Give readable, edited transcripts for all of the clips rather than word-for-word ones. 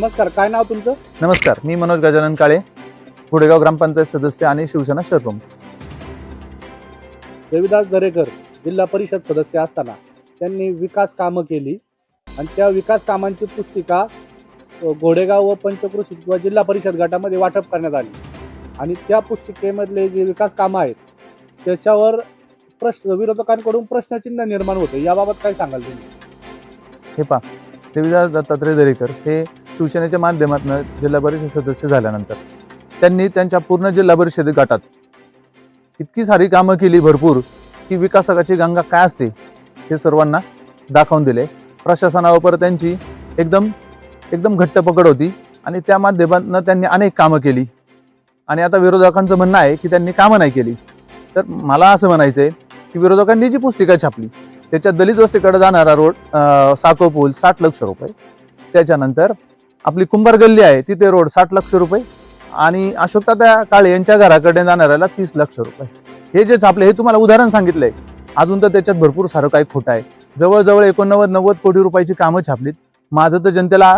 नमस्कार, काय नाव तुमचं? नमस्कार, मी मनोज गजानन काळे, घोडेगाव ग्रामपंचायत सदस्य आणि शिवसेना शहर प्रमुख. देविदास दरेकर जिल्हा परिषद सदस्य असताना त्यांनी विकास कामं केली आणि त्या विकास कामांची पुस्तिका घोडेगाव व पंचक्रोशीत किंवा जिल्हा परिषद गटामध्ये वाटप करण्यात आली आणि त्या पुस्तिकेमधले जे विकास कामं आहेत त्याच्यावर विरोधकांकडून प्रश्नचिन्ह निर्माण होते. याबाबत काय सांगाल तुम्ही? हे पहा, देविदास दत्तात्रय दरेकर हे शिवसेनेच्या माध्यमातून जिल्हा परिषद सदस्य झाल्यानंतर त्यांनी त्यांच्या पूर्ण जिल्हा परिषद गटात इतकी सारी कामं केली भरपूर की विकासाची गंगा काय असते हे सर्वांना दाखवून दिले. प्रशासनावर त्यांची एकदम घट्ट पकड होती आणि त्या माध्यमातून त्यांनी अनेक कामं केली. आणि आता विरोधकांचं म्हणणं आहे की त्यांनी कामं नाही केली. तर मला असं म्हणायचं आहे की विरोधकांनी जी पुस्तिका छापली त्याच्यात दलित वस्तीकडे जाणारा रोड साको पूल 60 लक्ष रुपये, त्याच्यानंतर आपली कुंभार गल्ली आहे तिथे रोड 60 लक्ष रुपये आणि अशोकदादा काळे यांच्या घराकडे जाणाऱ्याला 30 लक्ष रुपये, हे जे छापले हे तुम्हाला उदाहरण सांगितलंय. अजून तर त्याच्यात भरपूर सारं काही खोटं आहे. जवळजवळ 89-90 कोटी रुपयाची कामं छापलीत. माझं तर जनतेला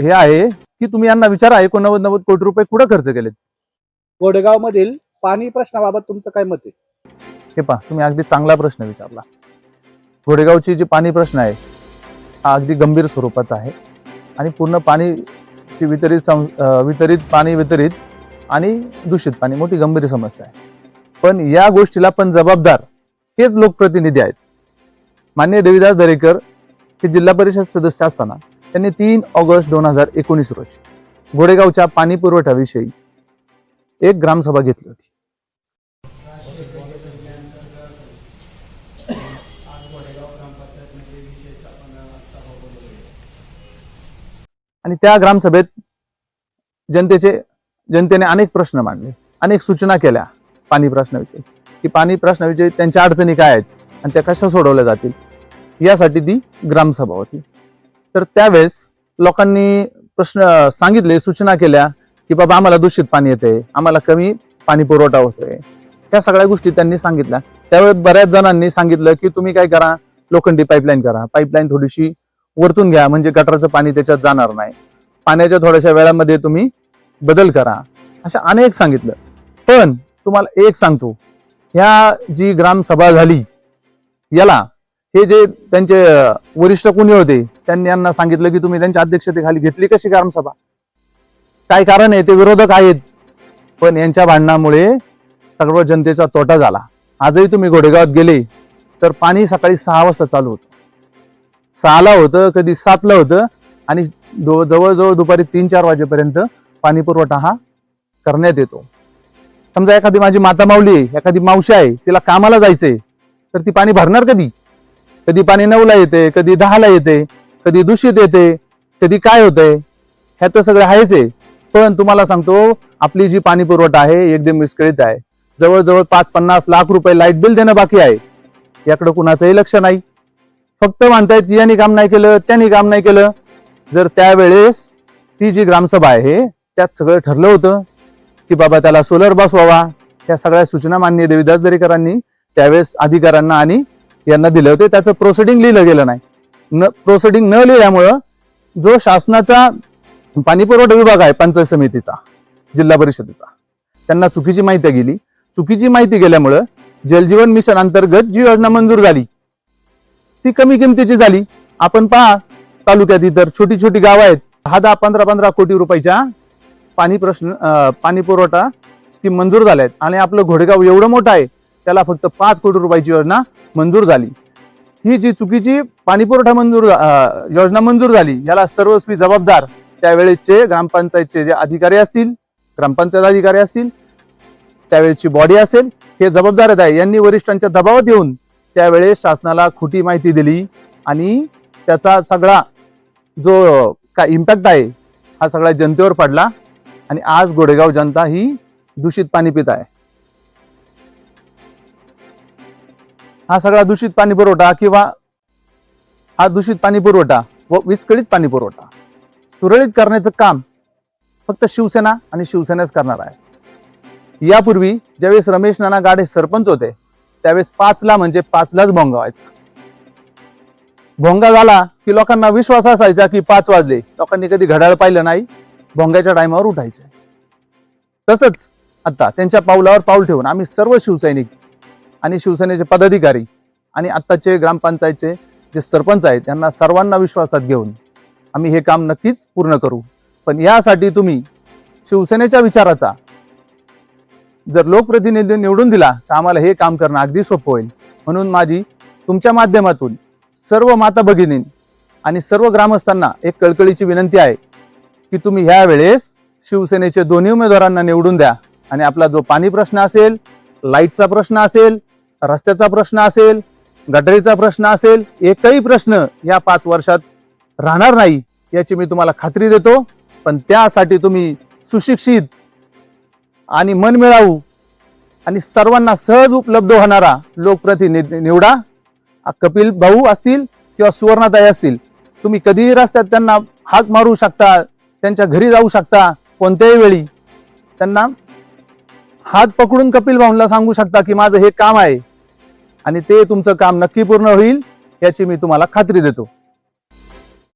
हे आहे की तुम्ही यांना विचारा 89-90 कोटी रुपये कुठं खर्च केलेत. घोडेगाव मधील पाणी प्रश्नाबाबत तुमचं काय मत आहे? हे पहा, तुम्ही अगदी चांगला प्रश्न विचारला. घोडेगावची जी पाणी प्रश्न आहे हा अगदी गंभीर स्वरूपाचा आहे आणि पूर्ण पाणी वितरित पाणी आणि दूषित पाणी मोठी गंभीर समस्या आहे. पण या गोष्टीला पण जबाबदार हेच लोकप्रतिनिधी आहेत. माननीय देविदास दरेकर हे जिल्हा परिषद सदस्य असताना त्यांनी 3 ऑगस्ट 2019 रोजी घोडेगावच्या पाणी पुरवठ्याविषयी एक ग्रामसभा घेतली होती. आणि त्या ग्रामसभेत जनतेने अनेक प्रश्न मांडले, अनेक सूचना केल्या पाणी प्रश्नाविषयी, की पाणी प्रश्नाविषयी त्यांच्या अडचणी काय आहेत आणि त्या कशा सोडवल्या जातील, यासाठी ती ग्रामसभा होती. तर त्यावेळेस लोकांनी प्रश्न सांगितले, सूचना केल्या की बाबा आम्हाला दूषित पाणी येते, आम्हाला कमी पाणी पुरवठा होतोय, त्या सगळ्या गोष्टी त्यांनी सांगितल्या. त्यावेळेस बऱ्याच जणांनी सांगितलं की तुम्ही काय करा, लोखंडी पाईपलाईन करा, पाईपलाईन थोडीशी वरतून घ्या म्हणजे गटाराचं पाणी त्याच्यात जाणार नाही, पाण्याच्या थोड्याशा वेळामध्ये तुम्ही बदल करा, अशा अनेक सांगितलं. पण तुम्हाला एक सांगतो, ह्या जी ग्रामसभा झाली याला हे जे त्यांचे वरिष्ठ कोणी होते त्यांनी यांना सांगितलं की तुम्ही त्यांच्या अध्यक्षतेखाली घेतली कशी ग्रामसभा, काय कारण आहे, ते विरोधक आहेत. पण यांच्या भांडणामुळे सर्व जनतेचा तोटा झाला. आजही तुम्ही घोडेगावात गेले तर पाणी सकाळी 6 वाजता चालू होतं, 6ला होतं, कधी 7ला होतं आणि जवळजवळ दुपारी 3-4 वाजेपर्यंत पाणी पुरवठा हा करण्यात येतो. समजा एखादी माझी माता माऊली आहे, एखादी मावशी आहे, तिला कामाला जायचंय तर ती पाणी भरणार कधी? कधी पाणी 9ला येते, कधी 10ला येते, कधी दूषित येते, कधी काय होतंय, ह्यात सगळं आहेच आहे. पण तुम्हाला सांगतो आपली जी पाणी पुरवठा आहे एकदम विस्कळीत आहे. जवळजवळ 5-50 लाख रुपये लाईट बिल देणं बाकी आहे. याकडे कुणाचंही लक्ष नाही. फक्त म्हणतायत यांनी काम नाही केलं, त्यांनी काम नाही केलं. जर त्यावेळेस ती जी ग्रामसभा आहे त्यात सगळं ठरलं होतं की बाबा त्याला सोलर बसवावा, या सगळ्या सूचना माननीय देविदास दरेकरांनी त्यावेळेस अधिकाऱ्यांना आणि यांना दिले होते. त्याचं प्रोसिडिंग लिहिलं गेलं नाही. प्रोसिडिंग न लिहिल्यामुळं जो शासनाचा पाणी पुरवठा विभाग आहे पंचायत समितीचा, जिल्हा परिषदेचा, त्यांना चुकीची माहिती गेली. चुकीची माहिती गेल्यामुळं जलजीवन मिशन अंतर्गत जी योजना मंजूर झाली ती कमी किमतीची झाली. आपण पहा तालुक्यात इतर छोटी छोटी गाव आहेत, 10-10, 15-15 कोटी रुपयाच्या पाणी पुरवठा स्कीम मंजूर झाल्या आहेत आणि आपलं घोडेगाव एवढं मोठं आहे त्याला फक्त 5 कोटी रुपयाची योजना मंजूर झाली. ही जी चुकीची पाणी पुरवठा योजना मंजूर झाली याला सर्वस्वी जबाबदार त्यावेळेचे ग्रामपंचायतचे जे अधिकारी असतील, ग्रामपंचायत अधिकारी असतील, त्यावेळेची बॉडी असेल, हे जबाबदार आहे. यांनी वरिष्ठांच्या दबावात येऊन त्यावेळेस शासनाला खोटी माहिती दिली आणि त्याचा सगळा जो काय इम्पॅक्ट आहे हा सगळ्या जनतेवर पडला आणि आज घोडेगाव जनता ही दूषित पाणी पित आहे. हा सगळा दूषित पाणी पुरवठा किंवा हा दूषित पाणी पुरवठा व विस्कळीत पाणी पुरवठा सुरळीत करण्याचं काम फक्त शिवसेना आणि शिवसेनाच करणार आहे. यापूर्वी ज्यावेळेस रमेश नाना गाडे सरपंच होते त्यावेळेस 5ला म्हणजे 5लाच बोंगावायचा. भोंगा झाला की लोकांना विश्वास असायचा की 5 वाजले, लोकांनी कधी घड्याळ पाहिलं नाही, भोंग्याच्या टायमावर उठायचे. तसंच आता त्यांच्या पावलावर पाऊल ठेवून आम्ही सर्व शिवसैनिक आणि शिवसेनेचे पदाधिकारी आणि आत्ताचे ग्रामपंचायतचे जे सरपंच आहेत त्यांना सर्वांना विश्वासात घेऊन आम्ही हे काम नक्कीच पूर्ण करू. पण यासाठी तुम्ही शिवसेनेच्या विचाराचा जर लोकप्रतिनिधी निवडून दिला तर आम्हाला हे काम करणं अगदी सोपं होईल. म्हणून माझी तुमच्या माध्यमातून सर्व माता भगिनी आणि सर्व ग्रामस्थांना एक कळकळीची विनंती आहे की तुम्ही ह्या वेळेस शिवसेनेचे दोन्ही उमेदवारांना निवडून द्या आणि आपला जो पाणी प्रश्न असेल, लाईटचा प्रश्न असेल, रस्त्याचा प्रश्न असेल, गटरीचा प्रश्न असेल, एकही प्रश्न या 5 वर्षात राहणार नाही याची मी तुम्हाला खात्री देतो. पण त्यासाठी तुम्ही सुशिक्षित आणि मनमिळावू आणि सर्वांना सहज उपलब्ध होणारा लोकप्रतिनिधी निवडा. कपिल भाऊ असतील किंवा सुवर्णाताई असतील, तुम्ही कधीही रस्त्यात त्यांना हाक मारू शकता, त्यांच्या घरी जाऊ शकता, कोणत्याही वेळी त्यांना हात पकडून कपिल भाऊंना सांगू शकता की माझं हे काम आहे आणि ते तुमचं काम नक्की पूर्ण होईल याची मी तुम्हाला खात्री देतो.